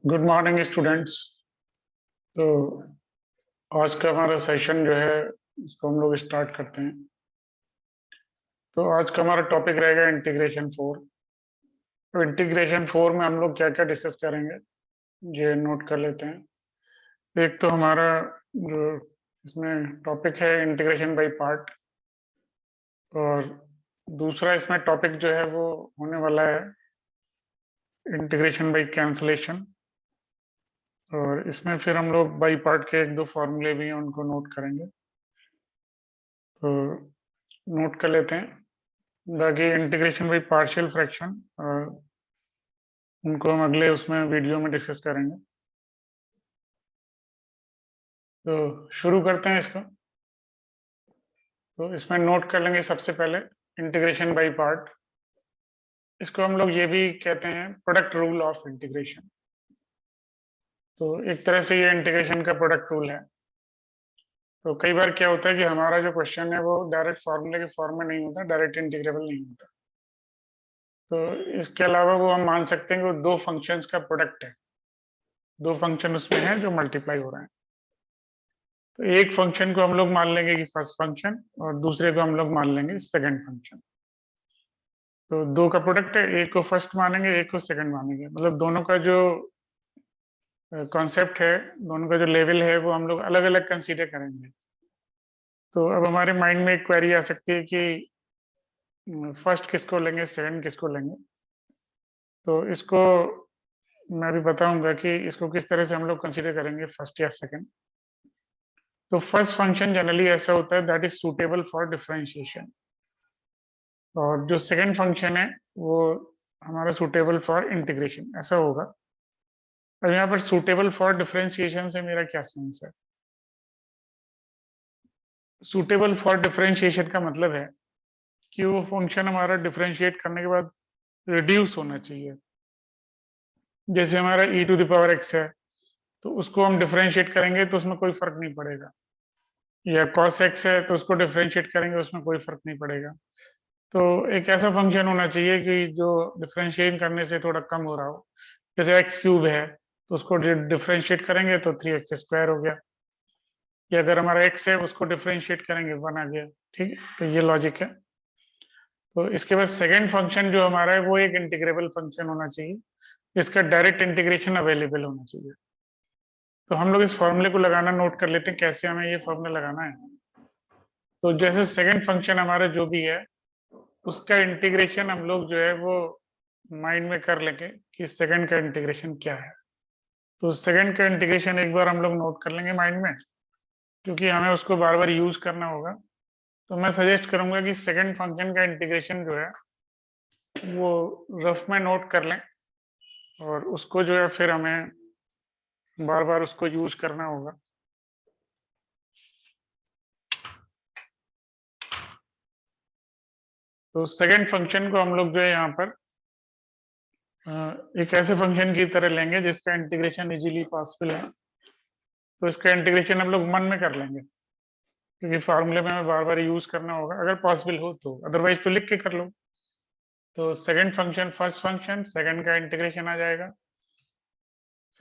Good morning students. तो आज का हमारा सेशन जो है इसको हम लोग स्टार्ट करते हैं। तो आज का हमारा टॉपिक रहेगा इंटीग्रेशन 4। तो इंटीग्रेशन 4 में हम लोग क्या क्या डिस्कस करेंगे ये नोट कर लेते हैं। एक तो हमारा जो इसमें टॉपिक है इंटीग्रेशन बाय पार्ट, और दूसरा इसमें टॉपिक जो है वो होने वाला है इंटीग्रेशन बाय कैंसलेशन। और इसमें फिर हम लोग बाई पार्ट के एक दो फॉर्मूले भी हैं उनको नोट करेंगे। तो नोट कर लेते हैं। बाकी इंटीग्रेशन बाई पार्शियल फ्रैक्शन उनको हम अगले उसमें वीडियो में डिस्कस करेंगे। तो शुरू करते हैं इसको। तो इसमें नोट कर लेंगे सबसे पहले इंटीग्रेशन बाई पार्ट। इसको हम लोग ये भी कहते हैं प्रोडक्ट रूल ऑफ इंटीग्रेशन। तो एक तरह से ये इंटीग्रेशन का प्रोडक्ट रूल है। तो कई बार क्या होता है कि हमारा जो क्वेश्चन है वो डायरेक्ट फॉर्मूले के फॉर्म में नहीं होता, डायरेक्ट इंटीग्रेबल नहीं होता। तो इसके अलावा वो हम मान सकते हैं कि वो दो फंक्शंस का प्रोडक्ट है, दो फंक्शन उसमें हैं जो मल्टीप्लाई हो रहे हैं। तो एक फंक्शन को हम लोग मान लेंगे कि फर्स्ट फंक्शन, और दूसरे को हम लोग मान लेंगे सेकंड फंक्शन। तो दो का प्रोडक्ट है, एक को फर्स्ट मानेंगे एक को सेकंड मानेंगे, मतलब दोनों का जो कॉन्सेप्ट है, दोनों का जो लेवल है वो हम लोग अलग अलग कंसीडर करेंगे। तो अब हमारे माइंड में एक क्वेरी आ सकती है कि फर्स्ट किसको लेंगे सेकंड किसको लेंगे। तो इसको मैं भी बताऊंगा कि इसको किस तरह से हम लोग कंसीडर करेंगे, फर्स्ट या सेकंड। तो फर्स्ट फंक्शन जनरली ऐसा होता है that is suitable for differentiation, और जो सेकंड फंक्शन है वो हमारा सूटेबल फॉर इंटीग्रेशन ऐसा होगा। अब यहाँ पर सूटेबल फॉर डिफरेंशिएशन से मेरा क्या सेंस है? सूटेबल फॉर डिफरेंशिएशन का मतलब है कि वो फंक्शन हमारा डिफरेंशिएट करने के बाद रिड्यूस होना चाहिए। जैसे हमारा e to the power x है, तो उसको हम डिफरेंशिएट करेंगे तो उसमें कोई फर्क नहीं पड़ेगा, या cos x है तो उसको डिफरेंशिएट करेंगे उसमें कोई फर्क नहीं पड़ेगा। तो एक ऐसा फंक्शन होना चाहिए कि जो डिफरेंशिएट करने से थोड़ा कम हो रहा हो। जैसे एक्स क्यूब है तो उसको डिफरेंशिएट करेंगे तो 3x² हो गया, या अगर हमारा x है उसको डिफरेंशिएट करेंगे 1 आ गया। ठीक है, तो ये लॉजिक है। तो इसके बाद सेकेंड फंक्शन जो हमारा है वो एक इंटीग्रेबल फंक्शन होना चाहिए, इसका डायरेक्ट इंटीग्रेशन अवेलेबल होना चाहिए। तो हम लोग इस फॉर्मूले को लगाना नोट कर लेते हैं, कैसे हमें ये फॉर्मूला लगाना है। तो जैसे सेकेंड फंक्शन हमारा जो भी है उसका इंटीग्रेशन हम लोग जो है वो माइंड में कर लेंगे कि सेकंड का इंटीग्रेशन क्या है। तो सेकंड का इंटीग्रेशन एक बार हम लोग नोट कर लेंगे माइंड में, क्योंकि हमें उसको बार बार यूज करना होगा। तो मैं सजेस्ट करूंगा कि सेकंड फंक्शन का इंटीग्रेशन जो है वो रफ में नोट कर लें, और उसको जो है फिर हमें बार बार उसको यूज करना होगा। तो सेकंड फंक्शन को हम लोग जो है यहाँ पर एक ऐसे फंक्शन की तरह लेंगे जिसका इंटीग्रेशन इजीली पॉसिबल है। तो इसका इंटीग्रेशन हम लोग मन में कर लेंगे, क्योंकि फार्मूले में हमें बार बार यूज करना होगा अगर पॉसिबल हो तो, अदरवाइज तो लिख के कर लो। तो second function first function, second का इंटीग्रेशन आ जाएगा,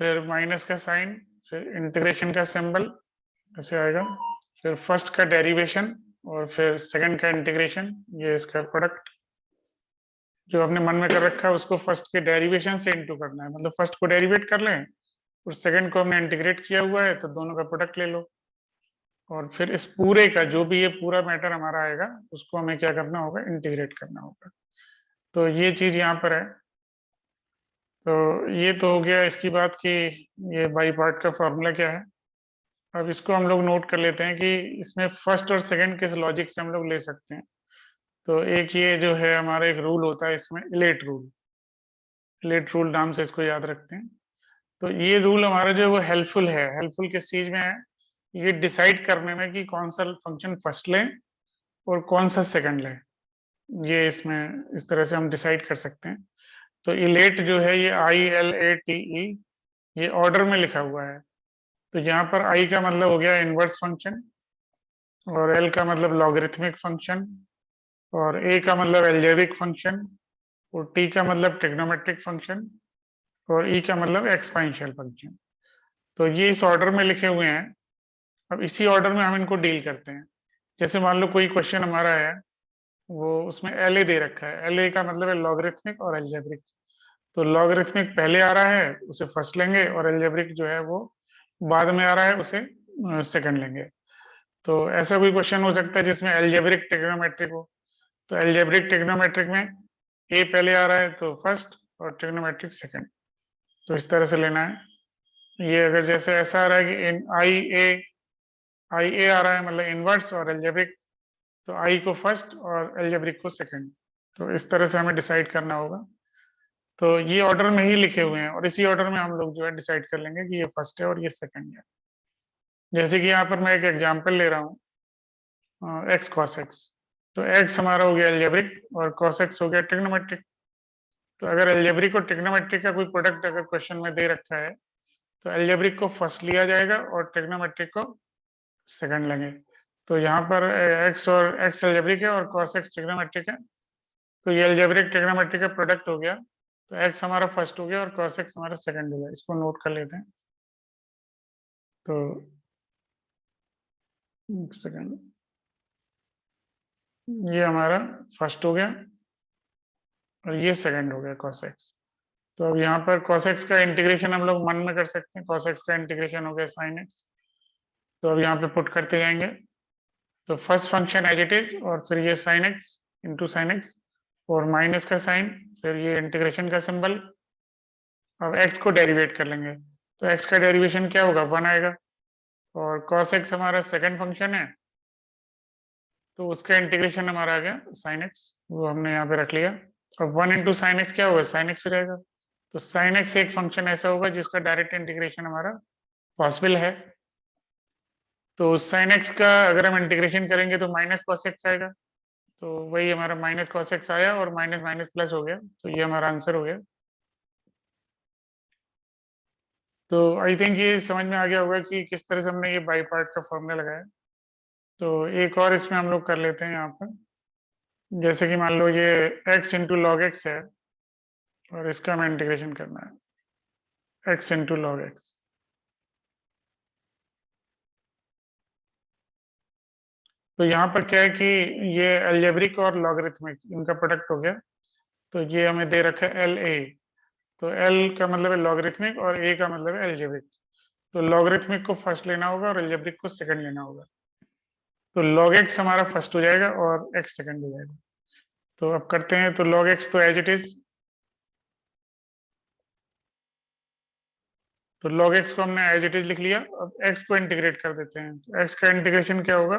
फिर माइनस का साइन, फिर इंटीग्रेशन का सिंबल ऐसे आएगा, फिर फर्स्ट का डेरिवेशन, और फिर सेकंड का इंटीग्रेशन, ये इसका प्रोडक्ट जो आपने मन में कर रखा है उसको फर्स्ट के डेरिवेशन से इंटू करना है, मतलब फर्स्ट को डेरिवेट कर लें और सेकंड को हमने इंटीग्रेट किया हुआ है तो दोनों का प्रोडक्ट ले लो, और फिर इस पूरे का जो भी ये पूरा मैटर हमारा आएगा उसको हमें क्या करना होगा, इंटीग्रेट करना होगा। तो ये चीज यहाँ पर है। तो ये तो हो गया इसकी बात कि ये बाई पार्ट का फॉर्मूला क्या है। अब इसको हम लोग नोट कर लेते हैं कि इसमें फर्स्ट और सेकंड किस लॉजिक से हम लोग ले सकते हैं। तो एक ये जो है हमारा एक रूल होता है इसमें, इलेट रूल। इलेट रूल नाम से इसको याद रखते हैं। तो ये रूल हमारा जो है वो हेल्पफुल है। हेल्पफुल किस चीज में है? ये डिसाइड करने में कि कौन सा फंक्शन फर्स्ट लें और कौन सा सेकंड लें, ये इसमें इस तरह से हम डिसाइड कर सकते हैं। तो इलेट जो है ये ILATE, ये ऑर्डर में लिखा हुआ है। तो यहाँ पर आई का मतलब हो गया इनवर्स फंक्शन, और एल का मतलब लॉगरिथमिक फंक्शन, और ए का मतलब एल्जेब्रिक फंक्शन, और टी का मतलब ट्रिग्नोमेट्रिक फंक्शन, और ई का मतलब एक्सपोनेंशियल फंक्शन। तो ये इस ऑर्डर में लिखे हुए हैं। अब इसी ऑर्डर में हम इनको डील करते हैं। जैसे मान लो कोई क्वेश्चन हमारा है, वो उसमें एल ए दे रखा है। एल ए का मतलब है लॉगरिथमिक और एल्जेब्रिक। तो लॉगरिथमिक पहले आ रहा है, उसे फर्स्ट लेंगे, और एल्जेब्रिक जो है वो बाद में आ रहा है, उसे सेकंड लेंगे। तो ऐसा कोई क्वेश्चन हो सकता है जिसमें एल्जेब्रिक ट्रिग्नोमेट्रिक हो। तो एल्जेब्रिक ट्रिग्नोमेट्रिक में ए पहले आ रहा है तो फर्स्ट, और ट्रिग्नोमेट्रिक सेकंड। तो इस तरह से लेना है। ये अगर जैसे ऐसा आ रहा है कि इन आई ए आ रहा है मतलब इनवर्स और एल्जेब्रिक, तो आई को फर्स्ट और एल्जेब्रिक को सेकंड। तो इस तरह से हमें डिसाइड करना होगा। तो ये ऑर्डर में ही लिखे हुए हैं, और इसी ऑर्डर में हम लोग जो है डिसाइड कर लेंगे कि ये फर्स्ट है और ये सेकंड है। जैसे कि यहाँ पर मैं एक एग्जांपल ले रहा हूँ, एक्स कॉस एक्स। तो एक्स हमारा हो गया एल्जेब्रिक और कॉस एक्स हो गया ट्रिग्नोमेट्रिक। तो अगर एल्जेब्रिक और ट्रिग्नोमेट्रिक का कोई प्रोडक्ट अगर क्वेश्चन में दे रखा है, तो एल्जेब्रिक को फर्स्ट लिया जाएगा और ट्रिग्नोमेट्रिक को सेकंड लेंगे। तो यहाँ पर एक्स और एक्स एल्जेब्रिक है और कॉस एक्स ट्रिग्नोमेट्रिक है। तो ये एल्जेब्रिक ट्रिग्नोमेट्रिक का प्रोडक्ट हो गया। तो एक्स हमारा फर्स्ट हो गया और कॉस एक्स हमारा सेकंड हो गया। इसको नोट कर लेते हैं। तो सेकंड, ये हमारा फर्स्ट हो गया और ये सेकंड हो गया cos x। तो अब यहाँ पर cos x का इंटीग्रेशन हम लोग मन में कर सकते हैं। cos x का इंटीग्रेशन हो गया sin x। तो अब यहाँ पे पुट करते जाएंगे। तो first function as it is, और फिर ये sin x into sine x, और माइनस का साइन, फिर ये इंटीग्रेशन का सिंबल। अब x को डेरिवेट कर लेंगे। तो x का डेरिवेशन क्या होगा, 1 आएगा। और cos x हमारा सेकंड फंक्शन है, तो उसका इंटीग्रेशन हमारा आ गया sin x, वो हमने यहाँ पे रख लिया। अब 1 इंटू साइन एक्स क्या होगा, sin x हो जाएगा। तो sin x एक फंक्शन ऐसा होगा जिसका डायरेक्ट इंटीग्रेशन हमारा पॉसिबल है। तो sin x का अगर हम इंटीग्रेशन करेंगे तो माइनस cos x आएगा। तो वही हमारा माइनस cos x आया और माइनस माइनस प्लस हो गया। तो ये हमारा आंसर हो गया। तो आई थिंक ये समझ में आ गया होगा कि किस तरह से हमने ये बाई पार्ट का फॉर्मूला लगाया। तो एक और इसमें हम लोग कर लेते हैं यहाँ पर। जैसे कि मान लो ये x इंटू लॉग एक्स है, और इसका हमें इंटीग्रेशन करना है, x इंटू लॉग एक्स। तो यहाँ पर क्या है कि ये अलजेब्रिक और लॉगरिथमिक इनका प्रोडक्ट हो गया। तो ये हमें दे रखा है एल ए। तो एल का मतलब है लॉगरिथमिक और ए का मतलब है अलजेब्रिक। तो लॉगरिथमिक को फर्स्ट लेना होगा और अलजेब्रिक को सेकंड लेना होगा। तो लॉग एक्स हमारा फर्स्ट हो जाएगा और एक्स सेकंड हो जाएगा। तो अब करते हैं। तो लॉग एक्स तो एज इट इज। तो लॉग एक्स को हमने एज इट इज लिख लिया। अब एक्स को इंटीग्रेट कर देते हैं। तो एक्स का इंटीग्रेशन क्या होगा,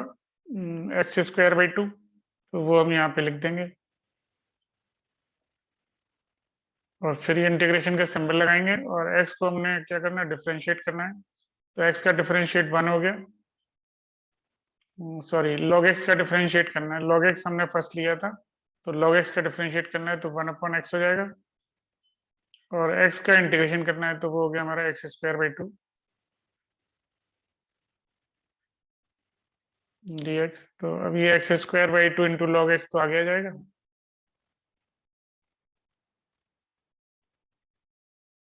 एक्स स्क्वायर बाई 2। तो वो हम यहाँ पे लिख देंगे, और फिर ये इंटीग्रेशन का सिंबल लगाएंगे, और x को हमने क्या करना है, डिफरेंशिएट करना है। तो x का डिफरेंशिएट 1 हो गया। सॉरी, log x का डिफरेंशिएट करना है। log x हमने फर्स्ट लिया था, तो log x का डिफरेंशिएट करना है तो 1 अपॉन x हो जाएगा। और x का इंटीग्रेशन करना है तो वो हो गया हमारा एक्स स्क्वायर बाई 2 dx। तो अब ये x square by 2 into log x तो आगे आ जाएगा।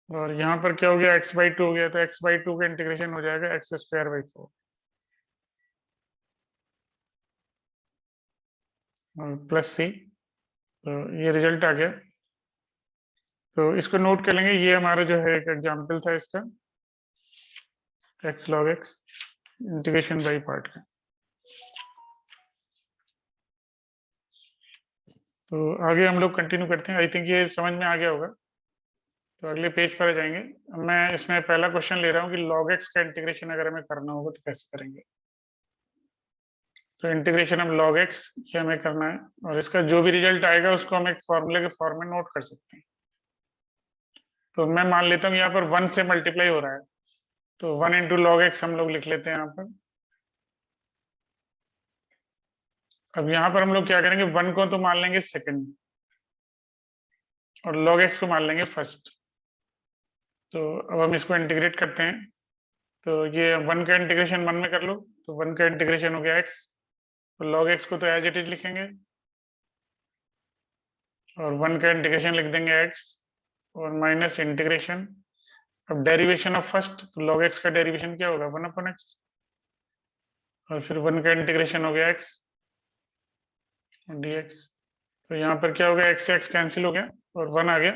और यहाँ पर क्या हो गया, x बाई 2 हो गया। तो x बाई 2 का इंटीग्रेशन हो जाएगा एक्स स्क्वायर बाई 4 और प्लस सी। तो ये रिजल्ट आ गया। तो इसको नोट कर लेंगे। ये हमारा जो है एक एग्जाम्पल था इसका, x log x integration by part का। तो आगे हम लोग कंटिन्यू करते हैं। आई थिंक ये समझ में आ गया होगा। तो अगले पेज पर आ जाएंगे। मैं इसमें पहला क्वेश्चन ले रहा हूँ कि log x का इंटीग्रेशन अगर हमें करना होगा तो कैसे करेंगे। तो इंटीग्रेशन ऑफ log x ये हमें करना है, और इसका जो भी रिजल्ट आएगा उसको हम एक फॉर्मूले के फॉर्म में नोट कर सकते हैं। तो मैं मान लेता हूँ यहाँ पर 1 से मल्टीप्लाई हो रहा है, तो 1 इंटू लॉग एक्स हम लोग लिख लेते हैं यहाँ पर। अब यहाँ पर हम लोग क्या करेंगे, 1 को तो मान लेंगे सेकंड, और log x को मान लेंगे फर्स्ट। तो अब हम इसको इंटीग्रेट करते हैं। तो ये 1 का इंटीग्रेशन 1 में कर लो। तो 1 का इंटीग्रेशन हो गया x। तो log x को तो एज इट इज लिखेंगे, और 1 का इंटीग्रेशन लिख देंगे x, और माइनस इंटीग्रेशन, अब डेरिवेशन ऑफ फर्स्ट, तो log x का डेरिवेशन क्या होगा 1/x, और फिर 1 का इंटीग्रेशन हो गया x dx। तो यहाँ पर क्या हो गया, x से x कैंसिल हो गया और 1 आ गया,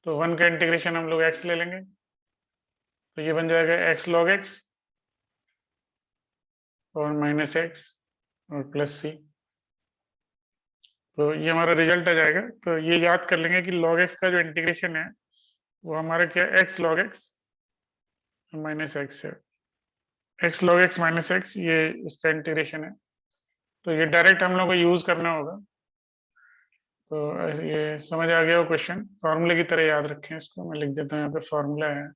तो 1 का इंटीग्रेशन हम लोग x ले लेंगे, तो ये बन जाएगा x log x और माइनस x और प्लस c। तो ये हमारा रिजल्ट आ जाएगा। तो ये याद कर लेंगे कि log x का जो इंटीग्रेशन है वो हमारा क्या x log x minus x है, x log x minus x, ये इसका इंटीग्रेशन है। तो ये डायरेक्ट हम लोग को यूज करना होगा। तो ये समझ आ गया वो क्वेश्चन, फॉर्मूले की तरह याद रखें इसको, मैं लिख देता हूँ यहाँ पे फॉर्मूला है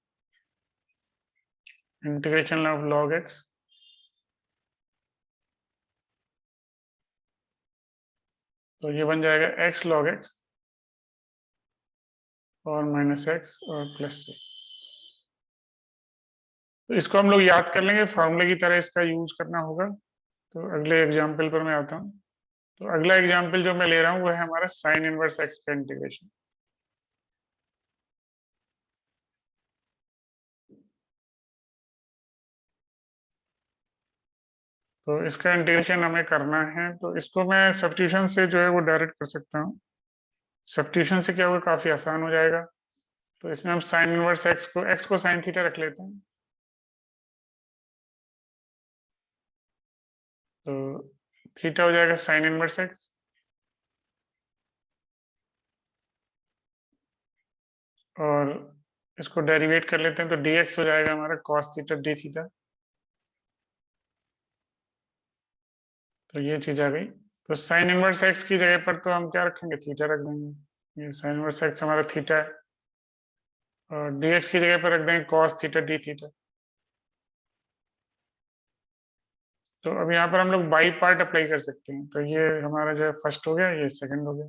इंटीग्रेशन ऑफ log x, तो ये बन जाएगा x log x और माइनस x और प्लस c। तो इसको हम लोग याद कर लेंगे, फॉर्मूले की तरह इसका यूज करना होगा। तो अगले एग्जाम्पल पर मैं आता हूँ। तो अगला एग्जाम्पल जो मैं ले रहा हूँ वो है हमारा साइन इनवर्स x का इंटीग्रेशन। तो इसका इंटीग्रेशन हमें करना है, तो इसको मैं सब्स्टिट्यूशन से जो है वो डायरेक्ट कर सकता हूँ। सब्स्टिट्यूशन से क्या होगा, काफी आसान हो जाएगा। तो इसमें हम साइन इनवर्स x को साइन थीटा रख लेते हैं। तो थीटा हो जाएगा साइन इनवर्स x, और इसको डेरिवेट कर लेते हैं, तो dx हो जाएगा हमारा cos थीटा d थीटा। तो ये चीज आ गई। तो साइन इनवर्स x की जगह पर तो हम क्या रखेंगे, थीटा रख देंगे। ये साइन इनवर्स x हमारा थीटा है, और dx की जगह पर रख देंगे cos थीटा d थीटा। तो अब यहाँ पर हम लोग बाई पार्ट अप्लाई कर सकते हैं। तो ये हमारा जो है फर्स्ट हो गया, ये सेकंड हो गया।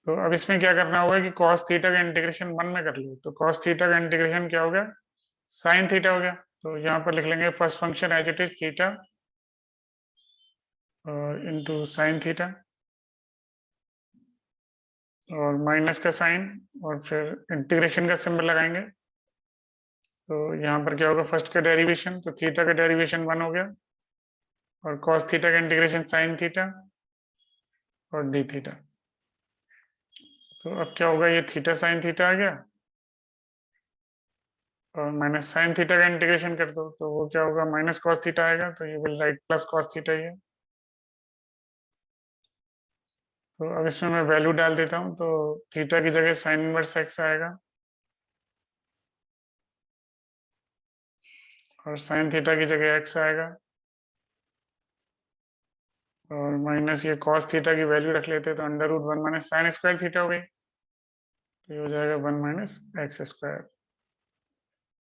तो अब इसमें क्या करना होगा कि cos थीटा का इंटीग्रेशन 1 में कर लो। तो cos थीटा का इंटीग्रेशन क्या हो गया, साइन थीटा हो गया। तो यहाँ पर लिख लेंगे first function as it is theta और इनटू साइन थीटा, और माइनस का साइन, और फिर इंटीग्रेशन का सिंबल लगाएंगे। तो यहाँ पर क्या होगा, फर्स्ट का डेरिवेशन, तो थीटा का डेरिवेशन 1 हो गया, और cos थीटा का इंटीग्रेशन साइन थीटा और डी थीटा। तो अब क्या होगा, ये थीटा साइन थीटा आ गया, और माइनस साइन थीटा का इंटीग्रेशन कर दो, तो वो क्या होगा, माइनस कॉस थीटा आएगा, तो ये will write plus cos theta ही है। तो अब इसमें मैं वैल्यू डाल देता हूँ, तो थीटा की जगह साइन इनवर्स एक्स आएगा, और साइन थीटा की जगह एक्स आएगा, और माइनस ये कॉस थीटा की वैल्यू रख लेते हैं, तो under root 1 minus sine square theta हो गई, तो ये हो जाएगा 1 माइनस एक्स स्क्वायर।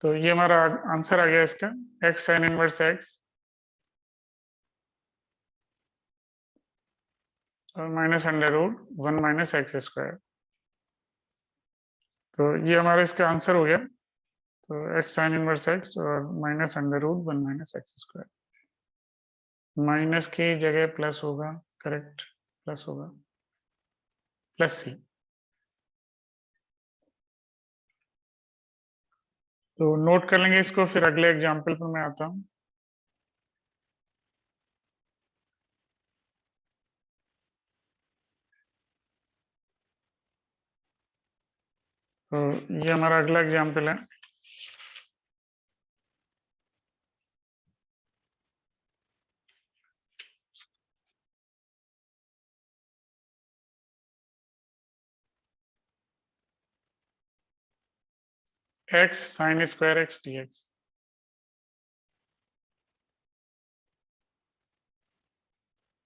तो ये हमारा आंसर आ गया इसका, एक्स साइन इनवर्स एक्स और minus under root 1 minus x square. तो ये हमारा इसका आंसर हो गया। तो एक्स साइन इनवर्स एक्स और minus under root 1 minus x square, minus की जगह प्लस होगा, करेक्ट, प्लस होगा, प्लस सी। तो नोट कर लेंगे इसको, फिर अगले एग्जाम्पल पर मैं आता हूँ। तो ये हमारा अगला एग्जाम्पल है। X sine square x d x.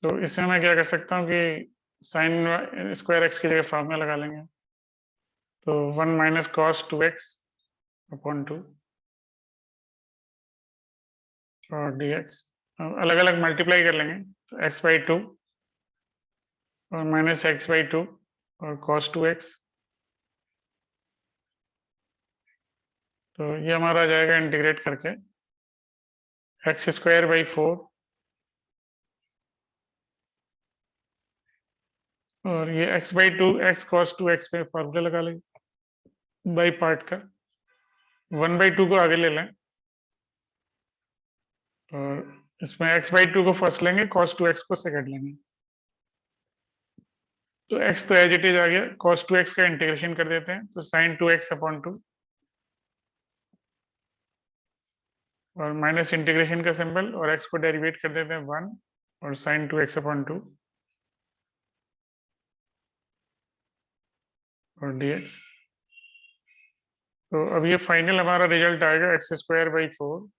तो इसमें मैं क्या कर सकता हूँ कि साइन स्क्वायर एक्स की जगह फॉर्मूला लगा लेंगे। तो 1 माइनस कॉस 2x अपॉन 2 और dx, अलग अलग मल्टीप्लाई कर लेंगे, तो x बाई 2 और माइनस एक्स बाई 2 और cos 2x। तो ये हमारा आ जाएगा इंटीग्रेट करके एक्स स्क्वायर बाई 4 और ये x/2 x cos 2x पे फॉर्मूला लगा लेंगे बाई पार्ट का। 1/2 को आगे ले लें और इसमें x/2 को फर्स्ट लेंगे, cos 2x को सेकंड लेंगे। तो x तो एज इट इज आ गया, cos 2x का इंटीग्रेशन कर देते हैं तो sin 2x/2 और माइनस इंटीग्रेशन का सिंबल और x को डेरिवेट कर देते हैं 1 और sin 2x/2 और dx। तो अब ये फाइनल हमारा रिजल्ट आएगा x²/4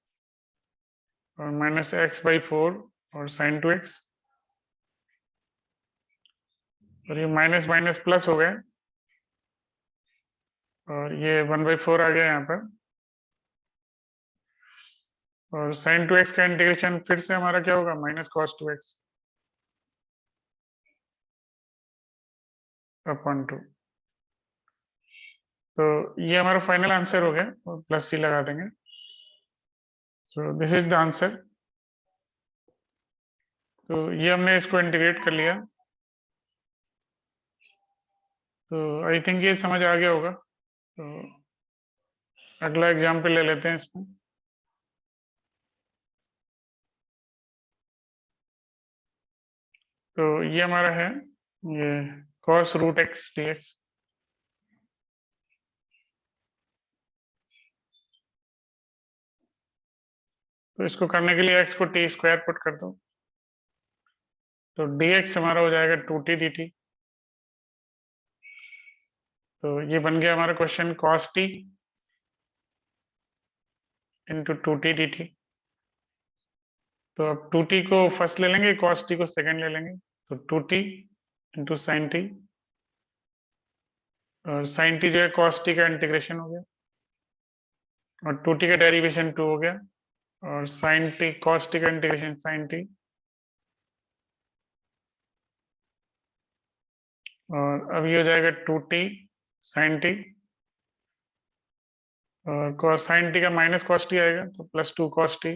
और माइनस x/4 और sin 2x और ये माइनस माइनस प्लस हो गया और ये 1/4 आ गया यहाँ पर और sin 2x का इंटीग्रेशन फिर से हमारा क्या होगा, माइनस cos 2x/2। तो ये हमारा फाइनल आंसर हो गया और प्लस सी लगा देंगे। So this is the answer. तो ये हमने इसको इंटीग्रेट कर लिया। तो आई थिंक ये समझ आ गया होगा। तो अगला एग्जाम्पल ले लेते हैं इसमें। तो ये हमारा है ये cos √x dx। तो इसको करने के लिए x को t² पुट कर दो तो dx हमारा हो जाएगा 2t dt। तो ये बन गया हमारा question cos t into 2t dt। तो अब 2t को फर्स्ट ले लेंगे, cos t को सेकंड ले लेंगे तो 2t इंटू साइन टी और साइन टी जो है cos t का इंटीग्रेशन हो गया और 2t का डेरिवेशन 2 हो गया और साइन टी cos t का इंटीग्रेशन साइन टी और अब ये हो जाएगा 2t साइन टी और cos साइन टी का माइनस cos t आएगा तो +2 cos t।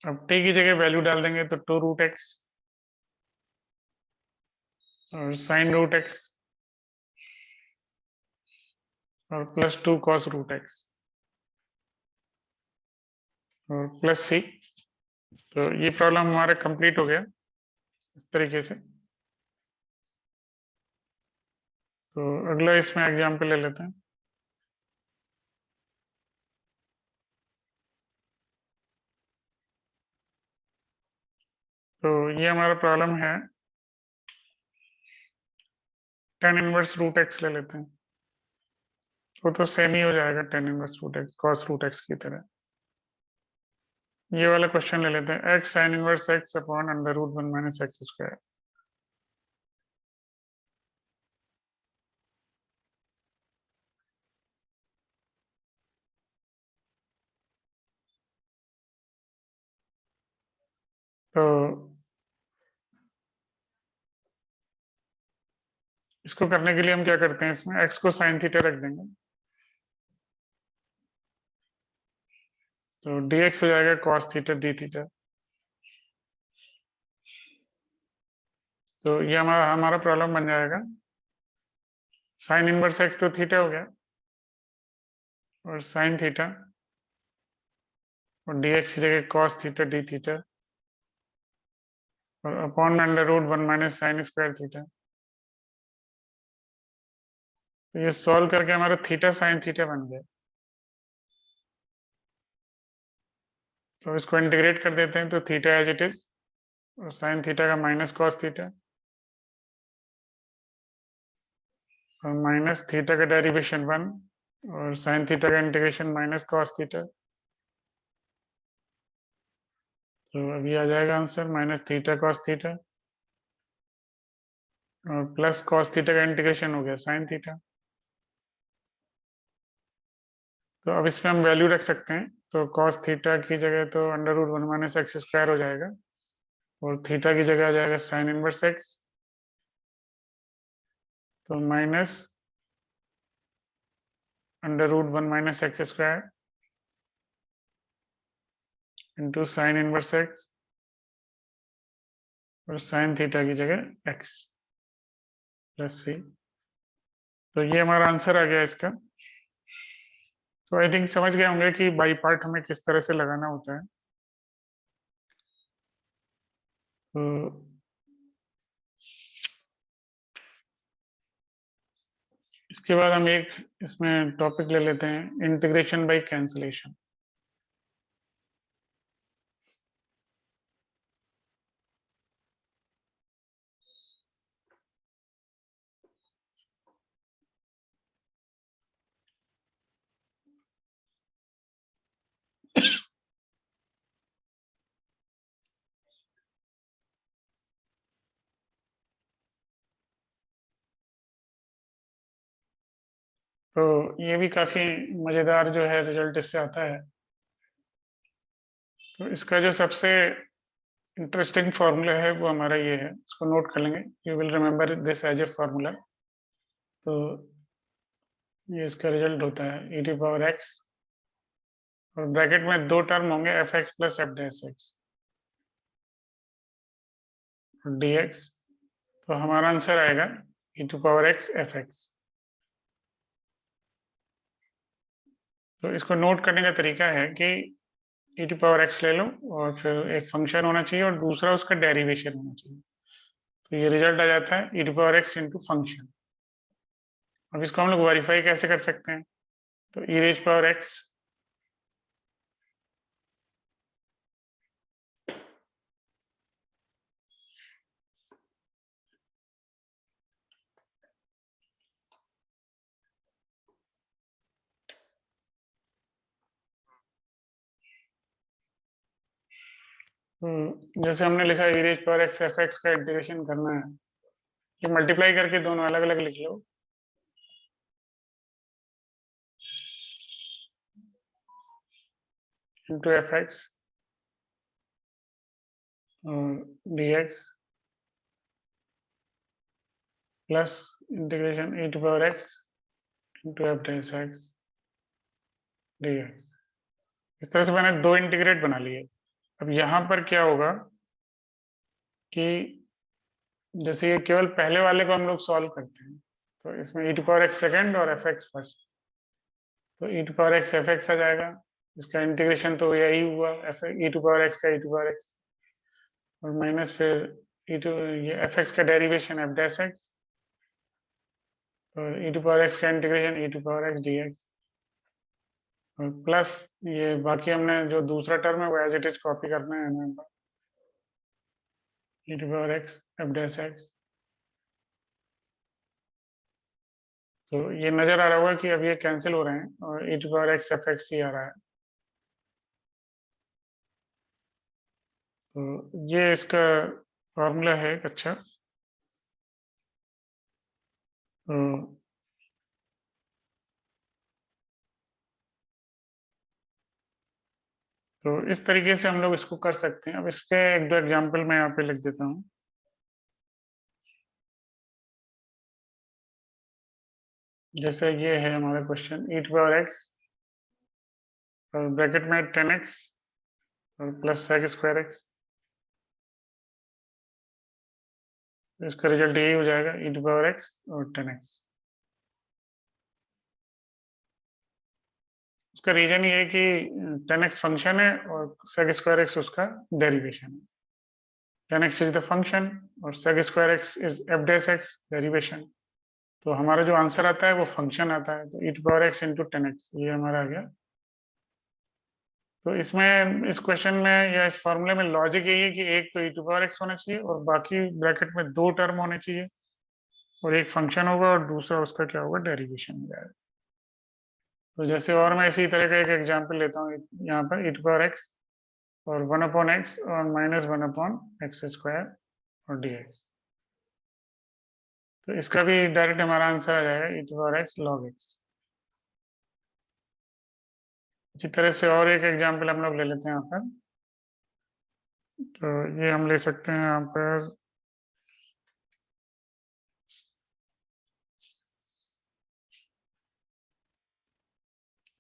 अब t की जगह वैल्यू डाल देंगे तो 2√x और sin √x और +2 cos √x और प्लस सी। तो ये प्रॉब्लम हमारा कंप्लीट हो गया इस तरीके से। तो अगला इसमें एग्जाम्पल ले लेते हैं। तो ये हमारा प्रॉब्लम है tan इनवर्स √x ले लेते हैं। वो तो सेम ही हो जाएगा tan inverse √x cos √x की तरह। ये वाला क्वेश्चन ले लेते हैं x sin inverse x upon √1 - x²। तो इसको करने के लिए हम क्या करते हैं, इसमें x को sin थीटा रख देंगे तो dx हो जाएगा cos थीटा d थीटा। तो ये हमारा हमारा प्रॉब्लम बन जाएगा sin इनवर्स x तो थीटा हो गया और sin थीटा और dx की जगह cos थीटा d थीटा और अपॉन √1 - sin² थीटा। तो ये सॉल्व करके हमारा थीटा sin थीटा बन गया। तो इसको इंटीग्रेट कर देते हैं तो थीटा एज इट इज और sin थीटा का माइनस cos थीटा और माइनस थीटा का डेरिवेशन 1 और sin थीटा का इंटीग्रेशन माइनस cos थीटा। तो अभी आ जाएगा answer minus theta cos theta और प्लस cos थीटा का इंटीग्रेशन हो गया sin थीटा। तो अब इसमें हम वैल्यू रख सकते हैं तो cos थीटा की जगह तो √1 - x² हो जाएगा और थीटा की जगह आ जाएगा sin इनवर्स x तो minus √1 - x² into sine inverse x और साइन थीटा की जगह x प्लस सी। तो ये हमारा आंसर आ गया इसका। तो आई थिंक समझ गए होंगे कि बाई पार्ट हमें किस तरह से लगाना होता है। तो इसके बाद हम एक इसमें टॉपिक ले लेते हैं, इंटीग्रेशन बाय कैंसलेशन। तो ये भी काफी मजेदार जो है रिजल्ट इससे आता है। तो इसका जो सबसे इंटरेस्टिंग फार्मूला है वो हमारा ये है, इसको नोट कर लेंगे। You will remember this as a formula. तो ये इसका रिजल्ट होता है e टू पावर x, और ब्रैकेट में दो टर्म होंगे f x plus f dash x d x. तो हमारा आंसर आएगा e to power x f x. तो इसको नोट करने का तरीका है कि e टू पावर x ले लो और फिर एक फंक्शन होना चाहिए और दूसरा उसका डेरिवेशन होना चाहिए। तो ये रिजल्ट आ जाता है e to power x into function. अब इसको हम लोग वेरीफाई कैसे कर सकते हैं? तो e रेज पावर x, जैसे हमने लिखा e raise power x f x का इंटीग्रेशन करना है, ये मल्टीप्लाई करके दोनों अलग अलग लिख लो। Into f x d x plus integration e to power x into f dash x d x. इस तरह से मैंने दो इंटीग्रेट बना लिए। अब यहाँ पर क्या होगा कि जैसे ये केवल पहले वाले को हम लोग सॉल्व करते हैं, तो इसमें e to power x second और एफ एक्स फर्स्ट। तो e to power x f x आ जाएगा, इसका इंटीग्रेशन तो यही हुआ f e to power x का e टू पावर x, और माइनस फिर e टू ये एफ एक्स का डेरिवेशन एफ डैश एक्स, और e टू पावर x का integration e to power x d x, और प्लस ये बाकी हमने जो दूसरा टर्म है वो एज इट इज कॉपी करना है हमें, e to power x f dash x. तो ये नजर आ रहा होगा कि अब ये कैंसिल हो रहे हैं और e to power x f x ही आ रहा है। तो ये इसका फॉर्मूला है एक अच्छा। तो इस तरीके से हम लोग इसको कर सकते हैं। अब इसके एक दो एग्जांपल मैं यहाँ पे लिख देता हूँ। जैसे ये है हमारा question e to power x और ब्रैकेट में 10x और प्लस sec स्क्वायर x। इसका रिजल्ट यही हो जाएगा e टू पावर x और 10x। उसका रीजन ये है कि 10x फंक्शन है और sec स्क्वायर x उसका डेरिवेशन है। 10x इज द फंक्शन और sec square x is f dash x derivation. तो हमारा जो आंसर आता है वो फंक्शन आता है, तो e to power x into 10x ये हमारा आ गया। तो इसमें इस क्वेश्चन में या इस फॉर्मूले में लॉजिक यही है कि एक तो e टू पावर x होना चाहिए और बाकी ब्रैकेट में दो टर्म होने चाहिए, और एक फंक्शन होगा और दूसरा उसका क्या होगा, डेरिवेशन हो जाएगा। तो जैसे और मैं इसी तरह का एक एग्जांपल लेता हूँ यहाँ पर e टू पावर x और 1/x और -1/x स्क्वायर और dx। तो इसका भी डायरेक्ट हमारा आंसर आ जाएगा e to power x log x। इसी तरह से और एक एग्जांपल हम लोग ले लेते हैं यहाँ पर। तो ये हम ले सकते हैं यहाँ पर,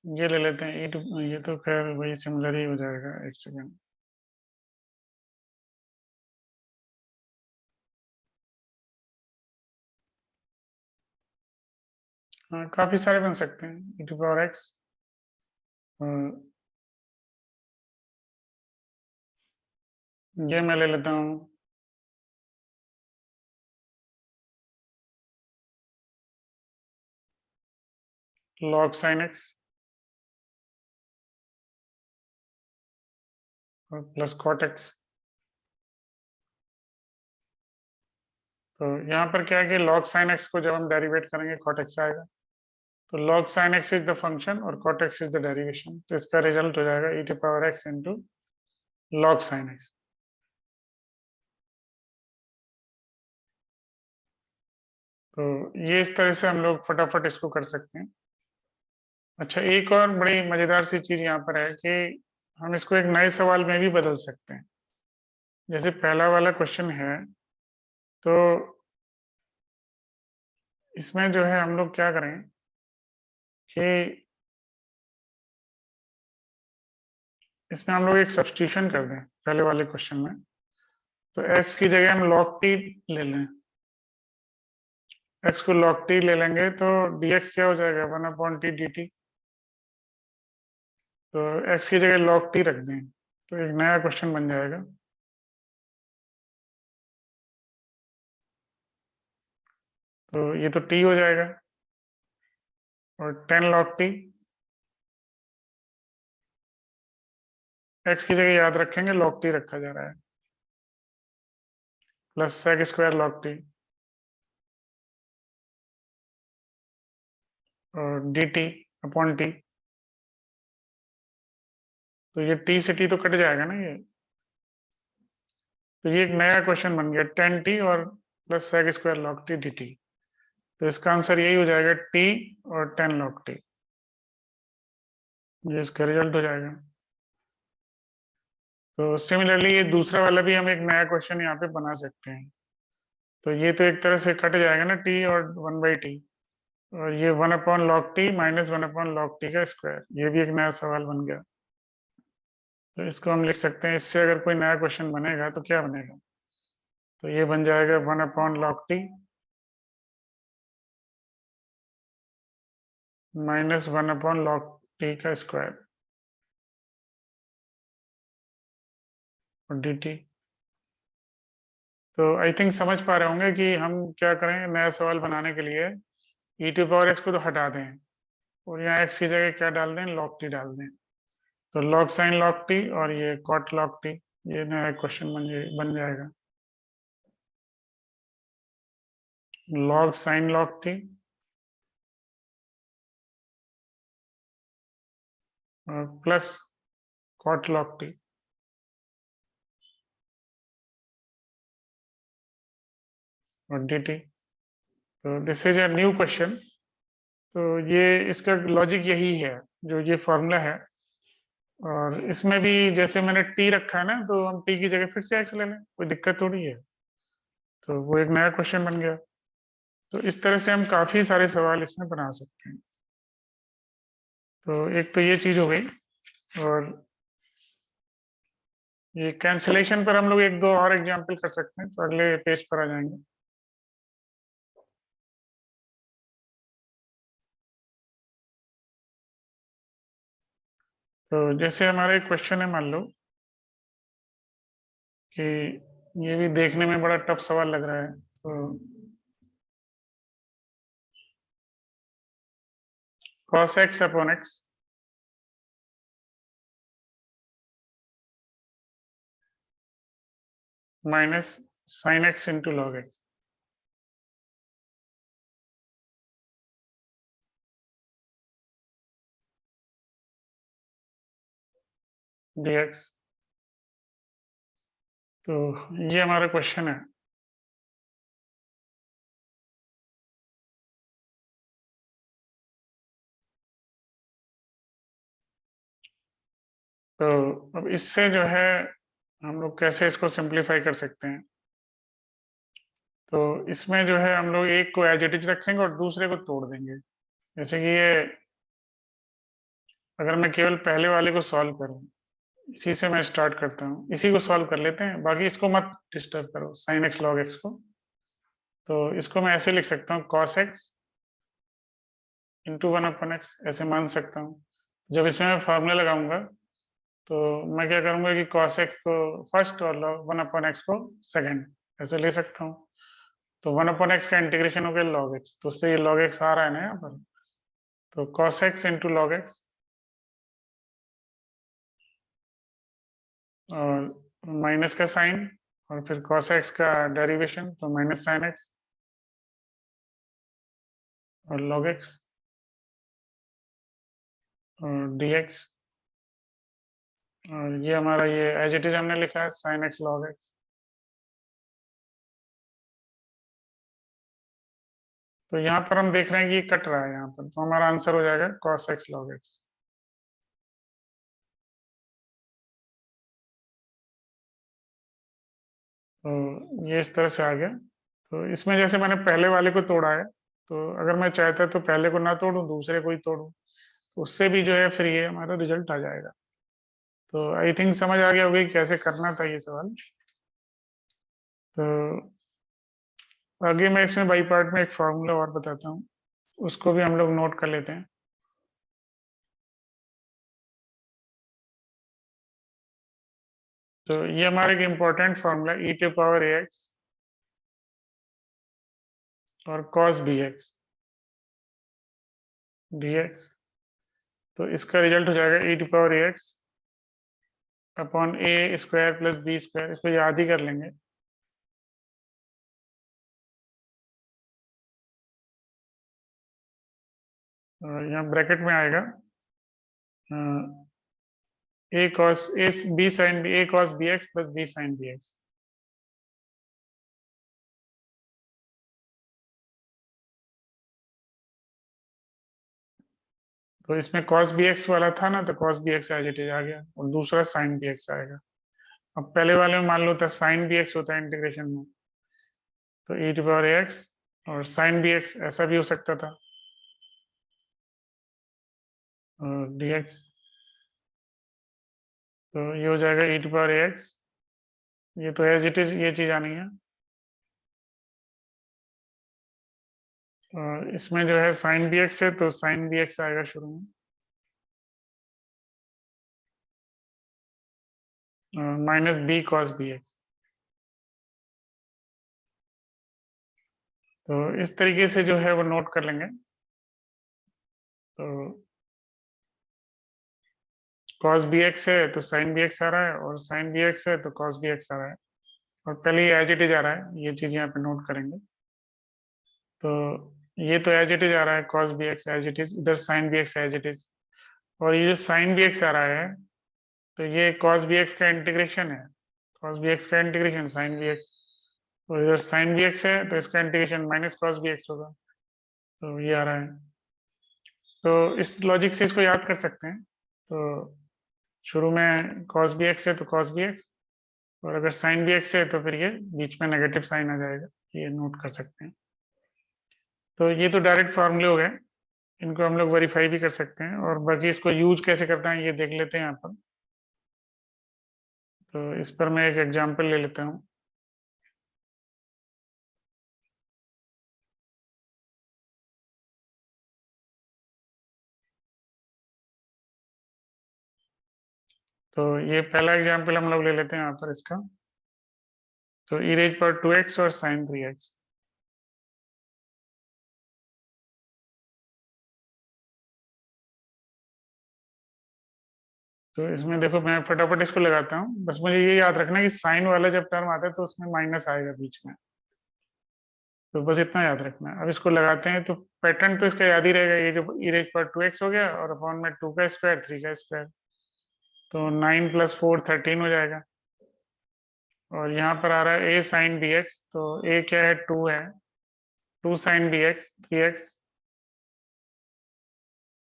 ये ले लेते हैं ये तो खैर वही सिमिलर ही हो जाएगा। एक सेकेंड, हाँ, काफी सारे बन सकते हैं e टू पावर x। ये मैं ले लेता हूँ log sin x और प्लस cot x। तो यहाँ पर क्या है कि log sin x को जब हम डेरिवेट करेंगे cot x आएगा। तो log sin x is the function और cot x is the derivation, तो इसका रिजल्ट हो जाएगा e to power x into log sin x। तो ये इस तरह से हम लोग फटाफट इसको कर सकते हैं। अच्छा, एक और बड़ी मजेदार सी चीज यहाँ पर है कि हम इसको एक नए सवाल में भी बदल सकते हैं। जैसे पहला वाला क्वेश्चन है, तो इसमें जो है हम लोग क्या करें कि इसमें हम लोग एक सब्स्टिट्यूशन कर दें पहले वाले क्वेश्चन में। तो x की जगह हम log t ले लें। x को log t ले लेंगे तो dx क्या हो जाएगा 1/t dt। तो x की जगह log t रख दें तो एक नया क्वेश्चन बन जाएगा। तो ये तो t हो जाएगा और 10 log t। x की जगह याद रखेंगे log t रखा जा रहा है, plus sec square log t और dt अपॉन t। तो ये t से t तो कट जाएगा ना ये। तो ये एक नया क्वेश्चन बन गया 10t और plus sec square log t dt। तो इसका आंसर यही हो जाएगा t और 10 log t। ये इसका रिजल्ट हो जाएगा। तो सिमिलरली ये दूसरा वाला भी हम एक नया क्वेश्चन यहाँ पे बना सकते हैं। तो ये तो एक तरह से कट जाएगा ना t और 1/t, और ये 1/log t minus 1/log t का स्क्वायर, ये भी एक नया सवाल बन गया। तो इसको हम लिख सकते हैं, इससे अगर कोई नया क्वेश्चन बनेगा तो क्या बनेगा। तो ये बन जाएगा 1/log t minus 1/log t का स्क्वायर और dt। तो आई थिंक समझ पा रहे होंगे कि हम क्या करें नया सवाल बनाने के लिए। e टू पावर x को तो हटा दें और यहाँ x की जगह क्या डाल दें log t डाल दें। तो log sin log t और ये cot log t, ये नया क्वेश्चन बन जाएगा। log sin log t और प्लस cot log t और dt। तो this is a new question. तो ये इसका लॉजिक यही है, जो ये फॉर्मूला है। और इसमें भी जैसे मैंने t रखा है ना, तो हम t की जगह फिर से x ले लें, कोई दिक्कत थोड़ी है। तो वो एक नया क्वेश्चन बन गया। तो इस तरह से हम काफी सारे सवाल इसमें बना सकते हैं। तो एक तो ये चीज हो गई। और ये कैंसिलेशन पर हम लोग एक दो और एग्जांपल कर सकते हैं, तो अगले पेज पर आ जाएंगे। तो जैसे हमारा एक क्वेश्चन है, मान लो कि ये भी देखने में बड़ा टफ सवाल लग रहा है। तो cos x upon x minus sin x into log x dx। तो ये हमारा क्वेश्चन है। तो अब इससे जो है हम लोग कैसे इसको सिंप्लीफाई कर सकते हैं। तो इसमें जो है हम लोग एक को एज इट इज रखेंगे और दूसरे को तोड़ देंगे। जैसे कि ये, अगर मैं केवल पहले वाले को सॉल्व करूं, इसी से मैं स्टार्ट करता हूं, इसी को सॉल्व कर लेते हैं, बाकी इसको मत डिस्टर्ब करो sin x log x को। तो इसको मैं ऐसे लिख सकता हूँ cos x इंटू 1/x ऐसे मान सकता हूँ। जब इसमें मैं फार्मूला लगाऊंगा तो मैं क्या करूंगा कि cos x को फर्स्ट और 1/x को सेकंड ऐसे ले सकता हूँ। तो 1/x का इंटीग्रेशन हो गया log x, तो उससे ये log x आ रहा है ना यहाँ पर, तो cos x into log x और माइनस का साइन और फिर cos x का डेरिवेशन तो माइनस साइन x और log x और dx और ये हमारा ये एज इट इज हमने लिखा है sin x log x। तो यहाँ पर हम देख रहे हैं कि ये कट रहा है यहाँ पर, तो हमारा आंसर हो जाएगा cos x log x। तो ये इस तरह से आ गया। तो इसमें जैसे मैंने पहले वाले को तोड़ा है, तो अगर मैं चाहता तो पहले को ना तोड़ूं दूसरे को ही तोड़ूं, तो उससे भी जो है फिर ये हमारा रिजल्ट आ जाएगा। तो आई थिंक समझ आ गया होगा कि कैसे करना था ये सवाल। तो आगे मैं इसमें बाई पार्ट में एक फॉर्मूला और बताता हूँ, उसको भी हम लोग नोट कर लेते हैं। तो ये हमारा एक important formula e to power ax और cos bx dx। तो इसका रिजल्ट हो जाएगा e to power ax upon a square plus b square, इसको याद ही कर लेंगे। यहाँ ब्रैकेट में आएगा a cos a b sin b a cos bx plus b sin bx। तो इसमें cos bx वाला था ना, तो cos bx as it is आ गया और दूसरा sin bx आएगा। अब पहले वाले में मान लो था sin bx होता है इंटीग्रेशन में, तो e टू पावर ax और sin bx ऐसा भी हो सकता था और dx। तो ये हो जाएगा e टू पावर ax, ये तो एज इट इज ये चीज आनी है। और इसमें जो है sin bx है तो sin bx आएगा शुरू में, माइनस b cos bx। तो इस तरीके से जो है वो नोट कर लेंगे। तो cos bx है तो sin bx आ रहा है और sin bx है तो cos bx आ रहा है, और पहले ये एज इट इज आ रहा है, ये चीज यहाँ पे नोट करेंगे। तो ये तो एज इट इज आ रहा है cos bx as it is, इधर sin bx as it is, और ये जो sin bx आ रहा है तो ये cos bx का इंटीग्रेशन है, cos bx का इंटीग्रेशन sin bx, तो इधर sin bx है तो इसका इंटीग्रेशन माइनस cos bx होगा, तो ये आ रहा है। तो इस लॉजिक से इसको याद कर सकते हैं। तो शुरू में cos bx है तो cos bx, और अगर sin bx है तो फिर ये बीच में नेगेटिव साइन आ जाएगा, ये नोट कर सकते हैं। तो ये तो डायरेक्ट फार्मूले हो गए, इनको हम लोग वेरीफाई भी कर सकते हैं, और बाकी इसको यूज कैसे करना है ये देख लेते हैं यहाँ पर। तो इस पर मैं एक एग्जांपल ले लेता हूँ। तो ये पहला एग्जांपल हम लोग ले लेते हैं यहाँ पर इसका। तो e रेज पावर 2x और sin 3x। तो इसमें देखो मैं फटाफट इसको लगाता हूँ, बस मुझे ये याद रखना कि साइन वाला जब टर्म आता है तो उसमें माइनस आएगा बीच में, तो बस इतना याद रखना है। अब इसको लगाते हैं तो पैटर्न तो इसका याद ही रहेगा, ये जो e रेज पावर 2x हो गया और अपॉन में 2 का स्क्वायर 3 का स्क्वायर, तो 9 + 4 13 हो जाएगा। और यहाँ पर आ रहा है a sin bx, तो a क्या है 2 है, 2 sin bx 3x,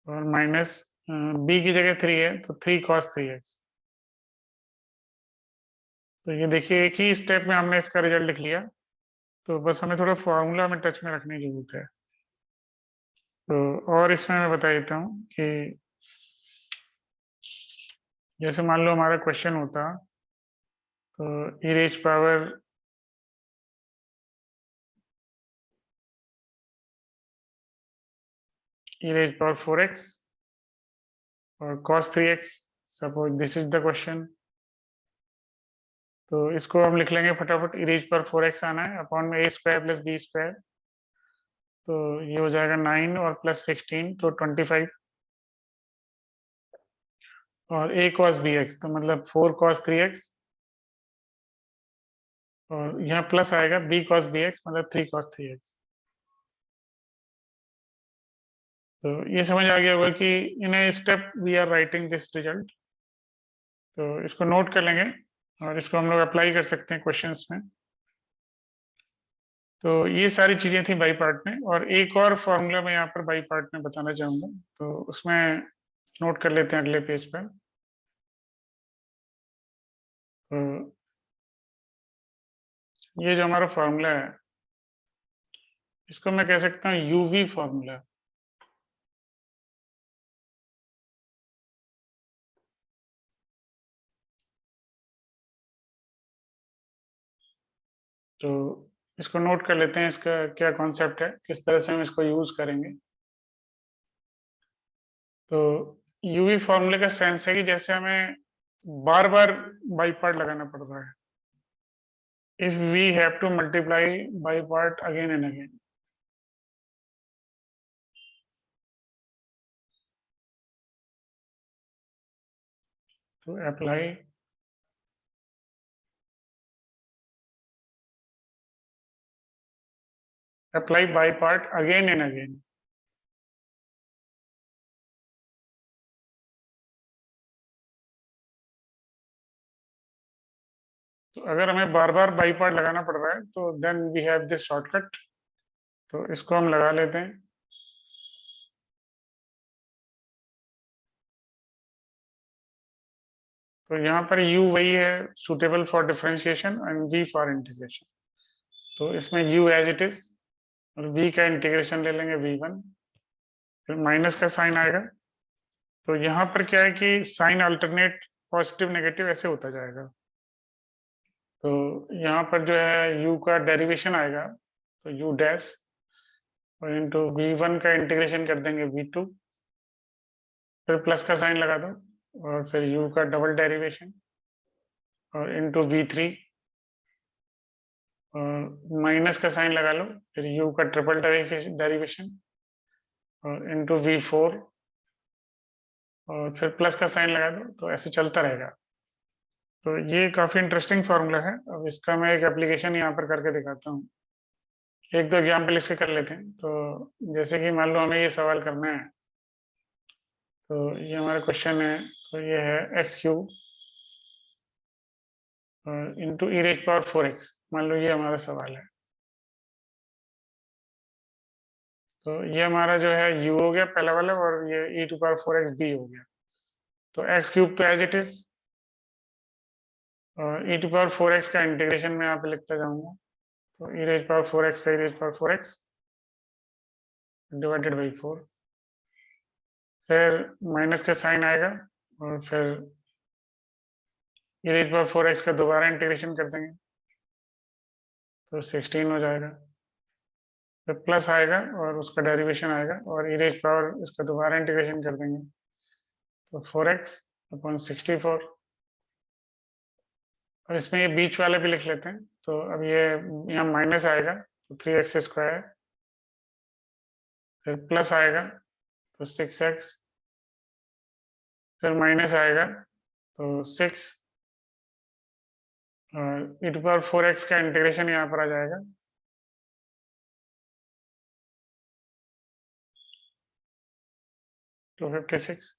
और माइनस b की जगह 3 है तो 3 cos 3x। तो ये देखिए एक ही स्टेप में हमने इसका रिजल्ट लिख लिया। तो बस हमें थोड़ा फॉर्मूला में टच में रखने की जरूरत है। तो और इसमें मैं बता देता हूँ कि जैसे मान लो हमारा क्वेश्चन होता, तो e raise power e raised power 4x और cos 3x, suppose this is the question. तो इसको हम लिख लेंगे फटाफट, e raised power 4x आना है अपॉन में a square plus b square, तो ये हो जाएगा 9 और प्लस 16 तो 25 और a cos bx तो मतलब 4 cos 3x और यहाँ प्लस आएगा b cos bx मतलब 3 cos 3x। तो ये समझ आ गया होगा कि in a step we are writing this result. तो इसको नोट कर लेंगे और इसको हम लोग अप्लाई कर सकते हैं क्वेश्चंस में। तो ये सारी चीजें थी बाई पार्ट में, और एक और फॉर्मूला मैं यहाँ पर बाई पार्ट में बताना चाहूंगा, तो उसमें नोट कर लेते हैं अगले पेज पर। तो ये जो हमारा फॉर्मूला है इसको मैं कह सकता हूँ यूवी फॉर्मूला। तो इसको नोट कर लेते हैं, इसका क्या कॉन्सेप्ट है, किस तरह से हम इसको यूज करेंगे। तो यूवी फॉर्मूले का सेंस है कि जैसे हमें बार बार बाई पार्ट लगाना पड़ रहा है, if we have to multiply by part again and again. तो apply by part again and again. तो अगर हमें बार बार बाई पार्ट लगाना पड़ रहा है तो then we have this shortcut. तो इसको हम लगा लेते हैं। तो यहाँ पर u वही है, suitable for differentiation, and v for integration. तो इसमें u एज इट इज और v का इंटीग्रेशन ले लेंगे v1, फिर माइनस का साइन आएगा। तो यहाँ पर क्या है कि साइन अल्टरनेट पॉजिटिव नेगेटिव ऐसे होता जाएगा। तो यहाँ पर जो है u का डेरिवेशन आएगा, तो u डैश और इंटू v1 का इंटीग्रेशन कर देंगे v2, फिर प्लस का साइन लगा दो और फिर u का डबल डेरिवेशन और इंटू v3 और माइनस का साइन लगा लो, फिर u का ट्रिपल डेरिवेशन और इंटू v4 और फिर प्लस का साइन लगा दो, तो ऐसे चलता रहेगा। तो ये काफी इंटरेस्टिंग फॉर्मूला है। अब इसका मैं एक एप्लीकेशन यहाँ पर करके दिखाता हूँ, एक दो एग्जाम्पल इसके कर लेते हैं। तो जैसे कि मान लो हमें ये सवाल करना है, तो ये हमारा क्वेश्चन है, तो ये है x cube into e raise power 4x, मान लो ये हमारा सवाल है। तो ये हमारा जो है u हो गया पहला वाला, और ये e to power 4x b हो गया। तो एक्स क्यूब तो एज इट इज, और e टू पावर 4x का इंटीग्रेशन में यहाँ पे लिखता जाऊंगा। तो e रेज पावर 4x का e raise power 4x divided by 4, फिर माइनस का साइन आएगा और फिर e रेज पावर 4x का दोबारा इंटीग्रेशन कर देंगे, तो 16 हो जाएगा। फिर प्लस आएगा और उसका डेरिवेशन आएगा और e रेज पावर इसका दोबारा इंटीग्रेशन कर देंगे, तो 4x अपॉन 64। और इसमें ये बीच वाले भी लिख लेते हैं। तो अब ये यहाँ माइनस आएगा तो 3x स्क्वायर, फिर प्लस आएगा तो 6x, फिर माइनस आएगा तो 6 और e टू पावर 4x का इंटीग्रेशन यहाँ पर आ जाएगा। तो 56।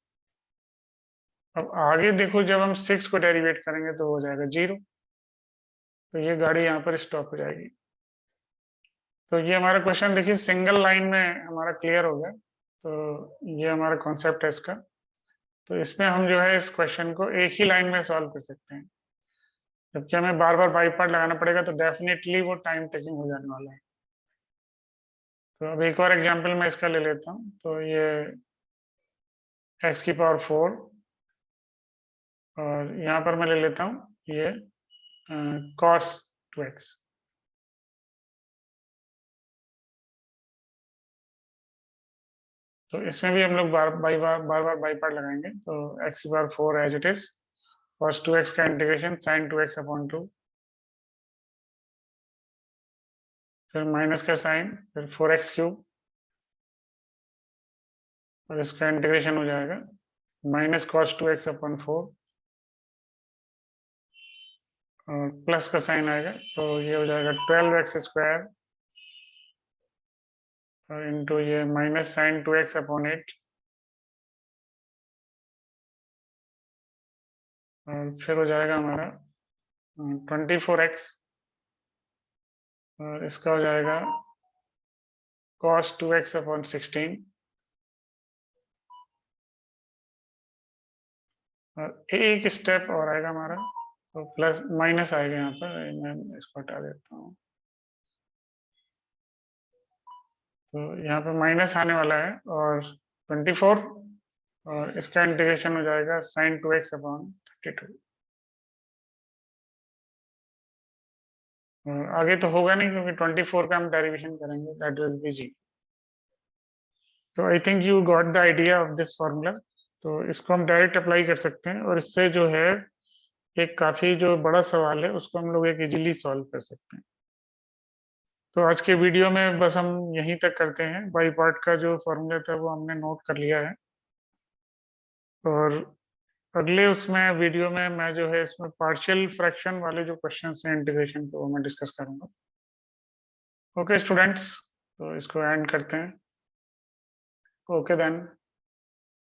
अब आगे देखो, जब हम 6 को डेरिवेट करेंगे तो हो जाएगा 0। तो ये गाड़ी यहाँ पर स्टॉप हो जाएगी। तो ये हमारा क्वेश्चन देखिए सिंगल लाइन में हमारा क्लियर हो गया। तो ये हमारा कॉन्सेप्ट है इसका। तो इसमें हम जो है इस क्वेश्चन को एक ही लाइन में सॉल्व कर सकते हैं, जबकि हमें बार बार बाई पार्ट लगाना पड़ेगा तो डेफिनेटली वो टाइम टेकिंग हो जाने वाला है। तो अब एक और एग्जांपल मैं इसका ले लेता हूँ। तो ये x की पावर 4 और यहाँ पर मैं ले लेता हूँ ये cos 2x। तो इसमें भी हम लोग बार बार पार्ट लगाएंगे। तो x की power 4 as it is, cos 2x का इंटीग्रेशन sin 2x अपॉन 2, फिर माइनस का साइन, फिर 4x क्यूब, और इसका इंटीग्रेशन हो जाएगा माइनस cos 2x अपॉन 4, और प्लस का साइन आएगा तो ये हो जाएगा 12x स्क्वायर और इंटू ये माइनस साइन 2x अपॉन 8, और फिर हो जाएगा हमारा 24x, और इसका हो जाएगा cos 2x अपॉन 16, और एक स्टेप और आएगा हमारा, तो प्लस माइनस आएगा यहाँ पर, मैं इसको हटा देता हूँ। तो यहाँ पे माइनस आने वाला है और 24, और इसका इंटीग्रेशन हो जाएगा sin 2x अपॉन 32। और आगे तो होगा नहीं क्योंकि 24 का हम डेरिवेशन करेंगे, दैट विल बी जी। तो I think you got the idea of this formula. तो इसको हम डायरेक्ट अप्लाई कर सकते हैं, और इससे जो है एक काफी जो बड़ा सवाल है उसको हम लोग एक इजीली सॉल्व कर सकते हैं। तो आज के वीडियो में बस हम यहीं तक करते हैं। बाई पार्ट का जो फॉर्मूला था वो हमने नोट कर लिया है, और अगले उसमें वीडियो में मैं जो है इसमें पार्शियल फ्रैक्शन वाले जो क्वेश्चंस हैं इंटीग्रेशन के, वो मैं डिस्कस करूंगा। ओके स्टूडेंट्स, तो इसको एंड करते हैं। Okay then.